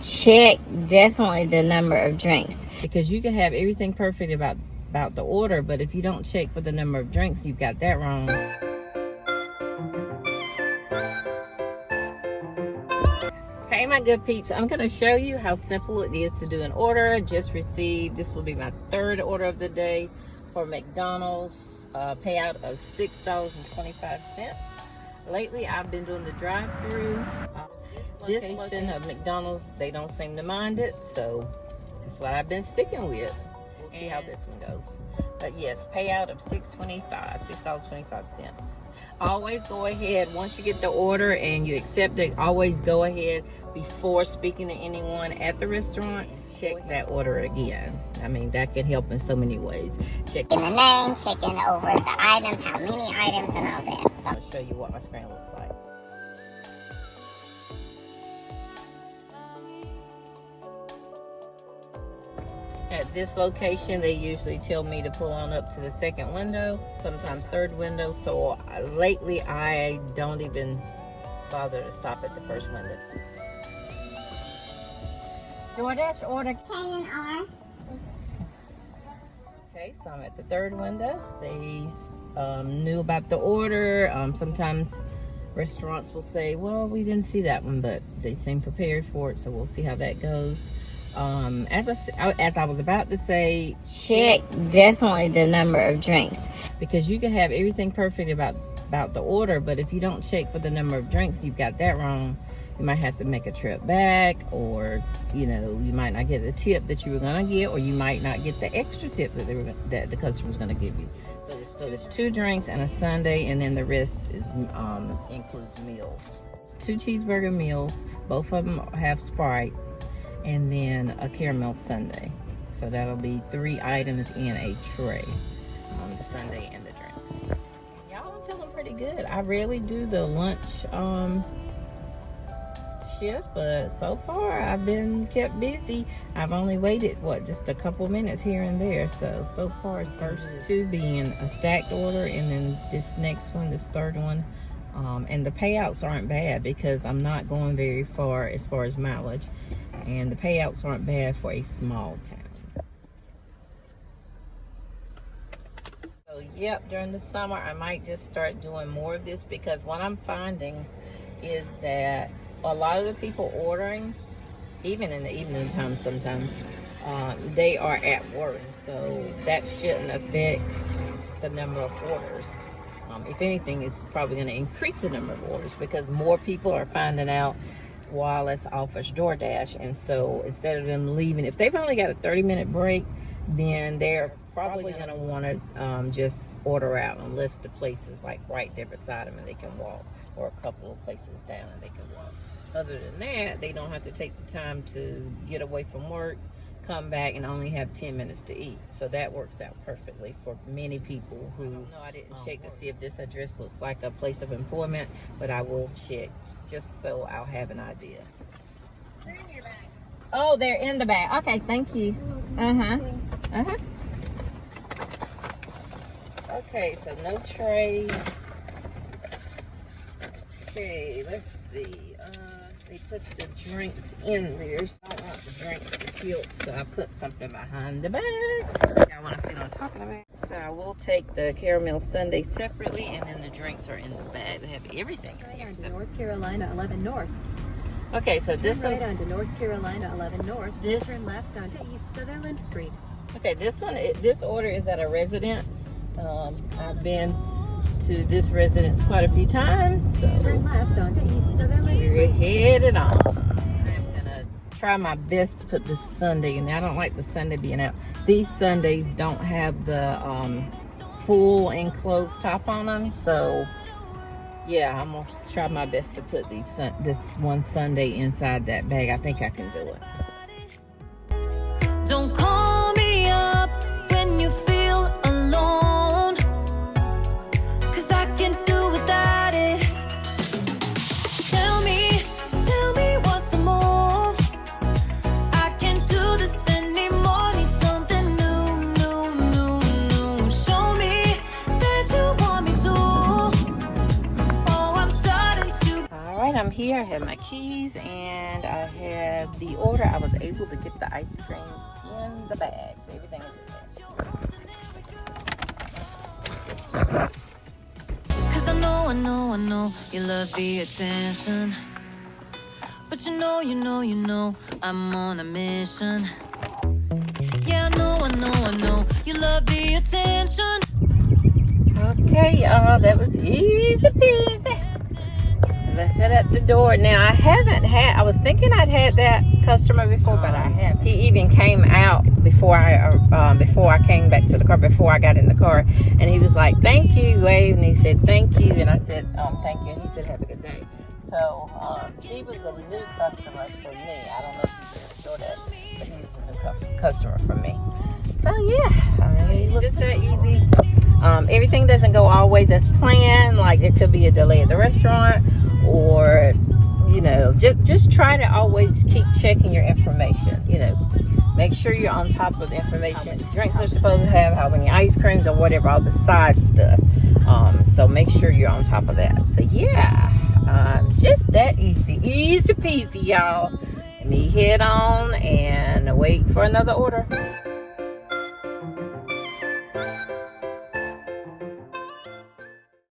Check definitely the number of drinks. Because you can have everything perfect about the order, but if you don't check for the number of drinks, you've got that wrong. Hey my good peeps, I'm going to show you how simple it is to do an order. Just received, this will be my third order of the day for McDonald's, payout of $6.25. Lately I've been doing the drive-through. This location of McDonald's, they don't seem to mind it, so that's what I've been sticking with. We'll see how this one goes. But yes, payout of $6.25. Always go ahead, once you get the order and you accept it, always go ahead before speaking to anyone at the restaurant, check that order again. I mean, that can help in so many ways. Checking the name, checking over the items, how many items, and all that. So I'll show you what my screen looks like. At this location, they usually tell me to pull on up to the second window, sometimes third window. So lately, I don't even bother to stop at the first window. DoorDash order K&R. Okay, so I'm at the third window. They knew about the order. Sometimes restaurants will say, well, we didn't see that one, but they seem prepared for it, so we'll see how that goes. As I was about to say, Check definitely the number of drinks. because you can have everything perfect about the order, but if you don't check for the number of drinks, you've got that wrong. You might have to make a trip back, or you might not get the tip that you were gonna get, or you might not get the extra tip that the customer was gonna give you. So there's 2 drinks and a sundae, and then the rest is includes meals. 2 cheeseburger meals, both of them have Sprite, and then a caramel sundae. So that'll be 3 items in a tray. The sundae and the drinks. Y'all, I'm feeling pretty good. I rarely do the lunch shift, but so far I've been kept busy. I've only waited just a couple minutes here and there. So far, first 2 being a stacked order, and then this next one, this third one. And the payouts aren't bad because I'm not going very far as far as mileage, and the payouts aren't bad for a small town. So yep, during the summer I might just start doing more of this, because what I'm finding is that a lot of the people ordering, even in the evening time sometimes, they are at work, so that shouldn't affect the number of orders. If anything, it's probably going to increase the number of orders, because more people are finding out Wallace offers DoorDash, and so instead of them leaving, if they've only got a 30-minute break, then they're probably going to want to just order out, unless the place is like right there beside them and they can walk, or a couple of places down and they can walk. Other than that, they don't have to take the time to get away from work, come back, and only have 10 minutes to eat. So that works out perfectly for many people who... No, I didn't check to see if this address looks like a place of employment, but I will check just so I'll have an idea. They're in your bag. Oh, they're in the bag. Okay, thank you. Okay, so no trays. Okay, let's see. They put the drinks in there. I don't want the drinks to tilt, so I put something behind the bag. Y'all want to see what I'm talking about? So I will take the caramel sundae separately, and then the drinks are in the bag. They have everything in here. Onto North Carolina 11 North. Okay, so this Turn one... right onto North Carolina 11 North. This... Turn left onto East Sutherland Street. Okay, this order is at a residence. I've been to this residence quite a few times, so Turn left onto East Sutherland we're Street. headed on. I'm gonna try my best to put this sundae in there. I don't like the sundae being out. These sundaes don't have the full enclosed top on them, so yeah, I'm gonna try my best to put this one sundae inside that bag. I think I can do it. Don't call me up when you feel alone, 'cause I can do without it. Tell me what's the move. I can't do this anymore. Need something new. Show me that you want me to. Oh, I'm starting to. All right, I'm here. here. I have my keys and I have the order. I was able to get the ice cream in the bag, so everything is in there. Cause I know you love the attention. But you know, I'm on a mission. Yeah, I know you love the attention. Okay, y'all, that was easy peasy. Left it at the door. Now, I was thinking I'd had that customer before, but I haven't. He even came out before I came back to the car, before I got in the car, and he was like, thank you, waved, and he said, thank you, and I said, thank you, and he said, have a good day. So, he was a new customer for me. I don't know if you can show that, but he was a new customer for me. So, yeah, it's that easy. Everything doesn't go always as planned. Like, there could be a delay at the restaurant, or, you know, just try to always keep checking your information. You know, make sure you're on top of the information. How many drinks are supposed to have, how many ice creams, or whatever, all the side stuff. So make sure you're on top of that. So, yeah. Just that easy peasy, y'all. Let me head on and wait for another order.